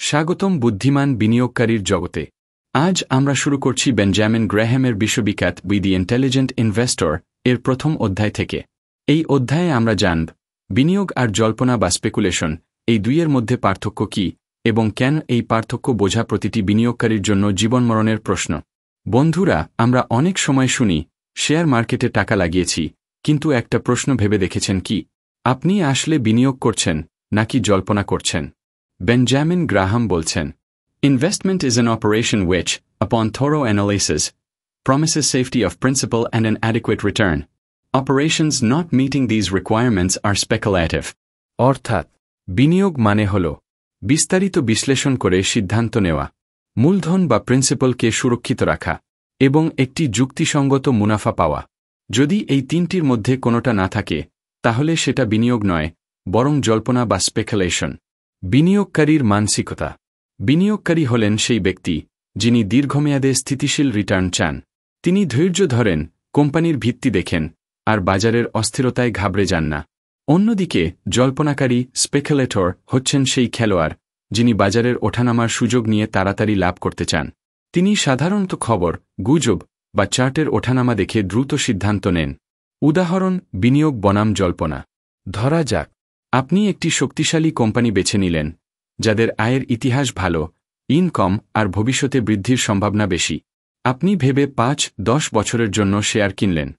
স্বাগতম বুদ্ধিমান বিনিয়োগকারীর জগতে। আজ আমরা শুরু করছি বেঞ্জামিন গ্রাহ্যামের বিশ্ববিখ্যাত বই দি ইন্টেলিজেন্ট ইনভেস্টর এর প্রথম অধ্যায় থেকে। এই অধ্যায়ে আমরা জানব বিনিয়োগ আর জল্পনা বা স্পেকুলেশন এই দুইয়ের মধ্যে পার্থক্য কী এবং কেন এই পার্থক্য বোঝা প্রতিটি বিনিয়োগকারীর জন্য জীবনমরণের প্রশ্ন। বন্ধুরা, আমরা অনেক সময় শুনি শেয়ার মার্কেটে টাকা লাগিয়েছি, কিন্তু একটা প্রশ্ন ভেবে দেখেছেন কি আপনি আসলে বিনিয়োগ করছেন নাকি জল্পনা করছেন? বেঞ্জামিন গ্রাহাম বলছেন, Investment is an operation which, upon thorough analysis, promises safety of principal and an adequate return. Operations not meeting these requirements are speculative. অর্থাৎ বিনিয়োগ মানে হল বিস্তারিত বিশ্লেষণ করে সিদ্ধান্ত নেওয়া, মূলধন বা প্রিন্সিপালকে সুরক্ষিত রাখা এবং একটি যুক্তিসঙ্গত মুনাফা পাওয়া। যদি এই তিনটির মধ্যে কোনোটা না থাকে, তাহলে সেটা বিনিয়োগ নয়, বরং জল্পনা বা স্পেকুলেশন। বিনিয়োগকারীর মানসিকতা। বিনিয়োগকারী হলেন সেই ব্যক্তি যিনি দীর্ঘমেয়াদে স্থিতিশীল রিটার্ন চান। তিনি ধৈর্য ধরেন, কোম্পানির ভিত্তি দেখেন, আর বাজারের অস্থিরতায় ঘাবড়ে যান না। অন্যদিকে জল্পনাকারী স্পেকুলেটর হচ্ছেন সেই খেলোয়াড় যিনি বাজারের ওঠানামার সুযোগ নিয়ে তাড়াতাড়ি লাভ করতে চান। তিনি সাধারণত খবর, গুজব বা চার্টের ওঠানামা দেখে দ্রুত সিদ্ধান্ত নেন। উদাহরণ, বিনিয়োগ বনাম জল্পনা। ধরা যাক আপনি একটি শক্তিশালী কোম্পানি বেছে নিলেন যাদের আয়ের ইতিহাস ভালো, ইনকাম আর ভবিষ্যতে বৃদ্ধির সম্ভাবনা বেশি। আপনি ভেবে ৫-১০ বছরের জন্য শেয়ার কিনলেন।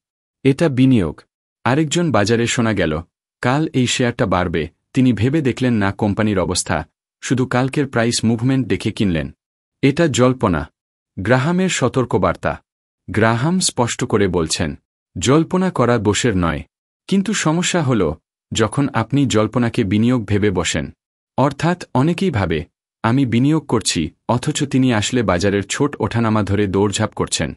এটা বিনিয়োগ। আরেকজন বাজারে শোনা গেল কাল এই শেয়ারটা বাড়বে, তিনি ভেবে দেখলেন না কোম্পানির অবস্থা, শুধু কালকের প্রাইস মুভমেন্ট দেখে কিনলেন। এটা জল্পনা। গ্রাহামের সতর্কবার্তা। গ্রাহাম স্পষ্ট করে বলছেন, জল্পনা করা দোষের নয়, কিন্তু সমস্যা হল যখন আপনি জল্পনাকে বিনিয়োগ ভেবে বসেন। অর্থাৎ অনেকেই ভাবে আমি বিনিয়োগ করছি, অথচ তিনি আসলে বাজারের ছোট ওঠানামা ধরে দৌড়ঝাঁপ করছেন।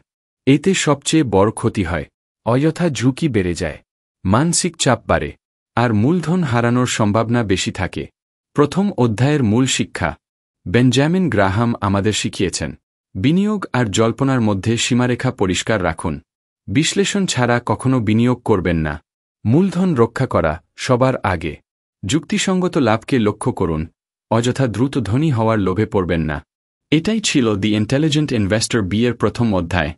এতে সবচেয়ে বড় ক্ষতি হয়, অযথা ঝুঁকি বেড়ে যায়, মানসিক চাপ বাড়ে, আর মূলধন হারানোর সম্ভাবনা বেশি থাকে। প্রথম অধ্যায়ের মূল শিক্ষা। বেঞ্জামিন গ্রাহাম আমাদের শিখিয়েছেন, বিনিয়োগ আর জল্পনার মধ্যে সীমারেখা পরিষ্কার রাখুন। বিশ্লেষণ ছাড়া কখনো বিনিয়োগ করবেন না। মূলধন রক্ষা করা সবার আগে। যুক্তিসঙ্গত লাভকে লক্ষ্য করুন, অযথা দ্রুত ধনী হওয়ার লোভে পড়বেন না। এটাই ছিল দি ইন্টেলিজেন্ট ইনভেস্টর বইয়ের প্রথম অধ্যায়,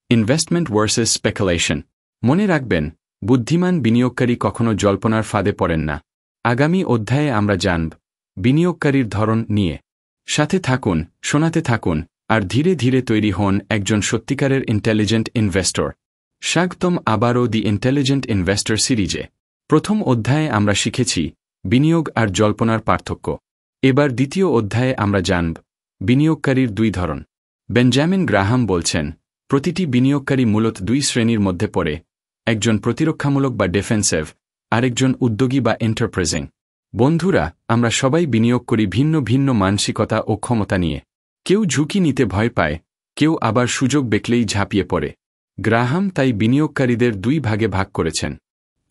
ইনভেস্টমেন্ট ভার্সেস স্পেকুলেশন। মনে রাখবেন, বুদ্ধিমান বিনিয়োগকারী কখনো জল্পনার ফাঁদে পড়েন না। আগামী অধ্যায়ে আমরা জানব বিনিয়োগকারীর ধরন নিয়ে। সাথে থাকুন, শোনাতে থাকুন, আর ধীরে ধীরে তৈরি হন একজন সত্যিকারের ইন্টেলিজেন্ট ইনভেস্টর। স্বাগতম আবারও দি ইন্টেলিজেন্ট ইনভেস্টর সিরিজে। প্রথম অধ্যায়ে আমরা শিখেছি বিনিয়োগ আর জল্পনার পার্থক্য। এবার দ্বিতীয় অধ্যায়ে আমরা জানব বিনিয়োগকারীর দুই ধরন। বেঞ্জামিন গ্রাহাম বলছেন, প্রতিটি বিনিয়োগকারী মূলত দুই শ্রেণীর মধ্যে পড়ে, একজন প্রতিরক্ষামূলক বা ডিফেন্সিভ, আরেকজন উদ্যোগী বা এন্টারপ্রাইজিং। বন্ধুরা, আমরা সবাই বিনিয়োগ করি ভিন্ন ভিন্ন মানসিকতা ও ক্ষমতা নিয়ে। কেউ ঝুঁকি নিতে ভয় পায়, কেউ আবার সুযোগ দেখলেই ঝাঁপিয়ে পড়ে। গ্রাহাম তাই বিনিয়োগকারীদের দুই ভাগে ভাগ করেছেন।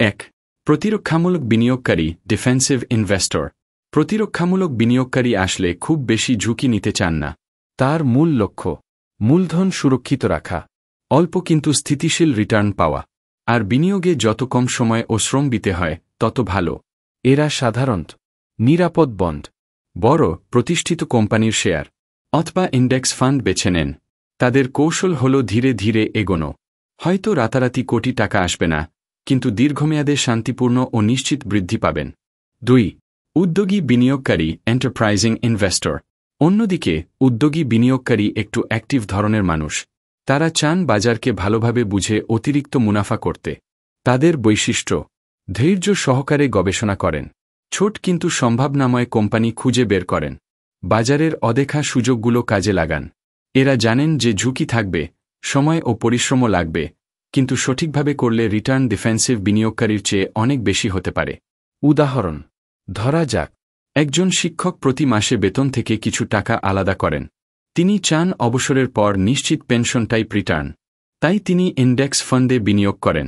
১. প্রতিরক্ষামূলক বিনিয়োগকারী, ডিফেন্সিভ ইনভেস্টর। প্রতিরক্ষামূলক বিনিয়োগকারী আসলে খুব বেশি ঝুঁকি নিতে চান না। তার মূল লক্ষ্য মূলধন সুরক্ষিত রাখা, অল্প কিন্তু স্থিতিশীল রিটার্ন পাওয়া, আর বিনিয়োগে যত কম সময় ও শ্রম দিতে হয় তত ভালো। এরা সাধারণত নিরাপদ বন্ড, বড় প্রতিষ্ঠিত কোম্পানির শেয়ার অথবা ইন্ডেক্স ফান্ড বেছে নেন। তাদের কৌশল হল ধীরে ধীরে এগোনো। হয়তো রাতারাতি কোটি টাকা আসবে না, কিন্তু দীর্ঘমেয়াদে শান্তিপূর্ণ ও নিশ্চিত বৃদ্ধি পাবেন। ২. উদ্যোগী বিনিয়োগকারী, এন্টারপ্রাইজিং ইনভেস্টর। অন্যদিকে উদ্যোগী বিনিয়োগকারী একটু অ্যাক্টিভ ধরনের মানুষ। তারা চান বাজারকে ভালোভাবে বুঝে অতিরিক্ত মুনাফা করতে। তাদের বৈশিষ্ট্য: ধৈর্য সহকারে গবেষণা করেন, ছোট কিন্তু সম্ভাবনাময় কোম্পানি খুঁজে বের করেন, বাজারের অদেখা সুযোগগুলো কাজে লাগান। এরা জানেন যে ঝুঁকি থাকবে, সময় ও পরিশ্রমও লাগবে, কিন্তু সঠিকভাবে করলে রিটার্ন ডিফেন্সিভ বিনিয়োগকারীর চেয়ে অনেক বেশি হতে পারে। উদাহরণ, ধরা যাক একজন শিক্ষক প্রতি মাসে বেতন থেকে কিছু টাকা আলাদা করেন। তিনি চান অবসরের পর নিশ্চিত পেনশন টাইপ রিটার্ন, তাই তিনি ইন্ডেক্স ফান্ডে বিনিয়োগ করেন।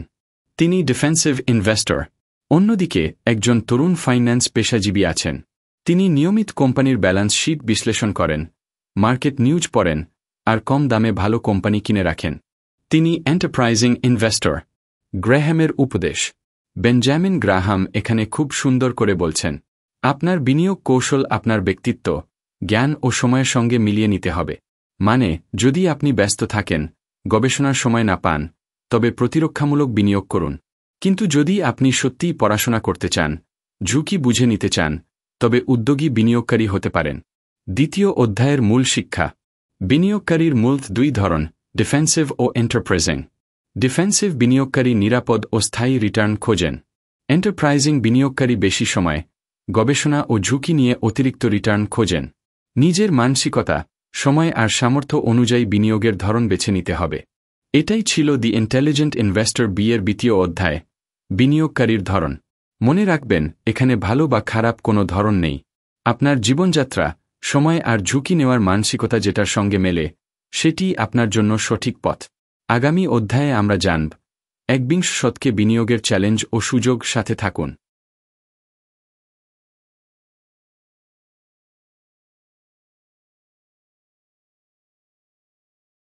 তিনি ডিফেন্সিভ ইনভেস্টর। অন্যদিকে একজন তরুণ ফাইন্যান্স পেশাজীবী আছেন। তিনি নিয়মিত কোম্পানির ব্যালেন্স শিট বিশ্লেষণ করেন, মার্কেট নিউজ পড়েন, আর কম দামে ভালো কোম্পানি কিনে রাখেন। তিনি এন্টারপ্রাইজিং ইনভেস্টর। গ্রাহামের উপদেশ। বেঞ্জামিন গ্রাহাম এখানে খুব সুন্দর করে বলছেন, আপনার বিনিয়োগ কৌশল আপনার ব্যক্তিত্ব, জ্ঞান ও সময়ের সঙ্গে মিলিয়ে নিতে হবে। মানে, যদি আপনি ব্যস্ত থাকেন, গবেষণার সময় না পান, তবে প্রতিরক্ষামূলক বিনিয়োগ করুন। কিন্তু যদি আপনি সত্যিই পড়াশোনা করতে চান, ঝুঁকি বুঝে নিতে চান, তবে উদ্যোগী বিনিয়োগকারী হতে পারেন। দ্বিতীয় অধ্যায়ের মূল শিক্ষা। বিনিয়োগকারীর মূল দুই ধরন, ডিফেন্সিভ ও এন্টারপ্রাইজিং। ডিফেন্সিভ বিনিয়োগকারী নিরাপদ ও স্থায়ী রিটার্ন খোঁজেন। এন্টারপ্রাইজিং বিনিয়োগকারী বেশি সময়, গবেষণা ও ঝুঁকি নিয়ে অতিরিক্ত রিটার্ন খোঁজেন। নিজের মানসিকতা, সময় আর সামর্থ্য অনুযায়ী বিনিয়োগের ধরন বেছে নিতে হবে। এটাই ছিল দি ইন্টেলিজেন্ট ইনভেস্টর বি-এর দ্বিতীয় অধ্যায়, বিনিয়োগকারীর ধরন। মনে রাখবেন, এখানে ভালো বা খারাপ কোনো ধরন নেই। আপনার জীবনযাত্রা, সময় আর ঝুঁকি নেওয়ার মানসিকতা যেটার সঙ্গে মেলে, সেটিই আপনার জন্য সঠিক পথ। আগামী অধ্যায়ে আমরা জানব, একবিংশ শতকে বিনিয়োগের চ্যালেঞ্জ ও সুযোগ। সাথে থাকুন।